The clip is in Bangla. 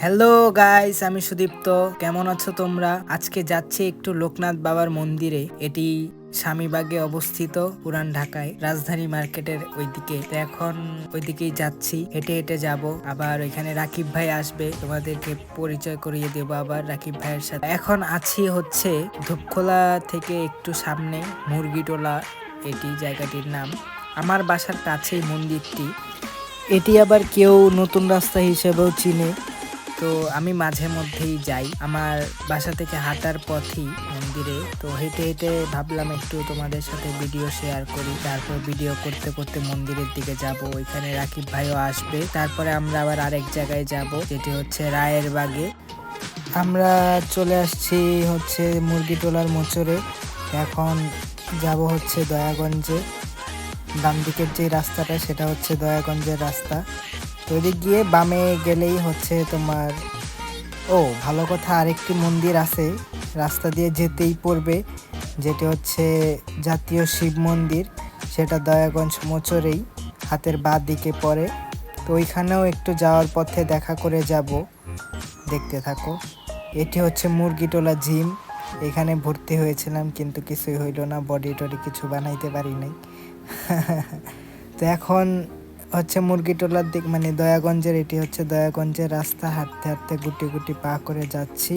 হ্যালো গাইস, আমি সুদীপ্ত। কেমন আছো তোমরা? আজকে যাচ্ছি একটু লোকনাথ বাবার মন্দিরে। এটি স্বামীবাগে অবস্থিত, পুরান ঢাকায়, রাজধানী মার্কেটের ওইদিকে। তো এখন ওইদিকেই যাচ্ছি, হেঁটে হেঁটে যাব। আবার ওইখানে রাকিব ভাই আসবে, তোমাদেরকে পরিচয় করিয়ে দেবো আবার রাকিব ভাইয়ের সাথে। এখন আছি হচ্ছে ধূপখোলা থেকে একটু সামনে, মুরগিটোলা এটি জায়গাটির নাম। আমার বাসার কাছেই মন্দিরটি। এটি আবার কেউ নতুন রাস্তা হিসেবেও চিনে। তো আমি মাঝে মধ্যেই যাই, আমার বাসা থেকে হাঁটার পথই মন্দিরে। তো হেঁটে হেঁটে ভাবলাম একটু তোমাদের সাথে ভিডিও শেয়ার করি। তারপর ভিডিও করতে করতে মন্দিরের দিকে যাব, ওইখানে রাকিব ভাইও আসবে। তারপরে আমরা আবার আরেক জায়গায় যাব, যেটি হচ্ছে রায়ের বাগে। আমরা চলে আসছি হচ্ছে মুরগিটোলার মোচরে। এখন যাব হচ্ছে দয়াগঞ্জে। বাম দিকের যে রাস্তাটা সেটা হচ্ছে দয়াগঞ্জের রাস্তা। তো ওইদিক গিয়ে বামে গেলেই হচ্ছে তোমার, ও ভালো কথা, আরেকটি মন্দির আছে রাস্তা দিয়ে যেতেই পড়বে, যেটি হচ্ছে জাতীয় শিব মন্দির। সেটা দয়াগঞ্জ মোচরেই, হাতের বাঁ দিকে পড়ে। তো ওইখানেও একটু যাওয়ার পথে দেখা করে যাব, দেখতে থাকো। এটি হচ্ছে মুরগিটোলা জিম। এখানে ভর্তি হয়েছিলাম কিন্তু কিছুই হইল না, বডি টডি কিছু বানাইতে পারি নাই। তো এখন হচ্ছে মুরগিটোলার দিক, মানে দয়াগঞ্জের, এটি হচ্ছে দয়াগঞ্জের রাস্তা। হাঁটতে হাঁটতে গুটি গুটি পা করে যাচ্ছি।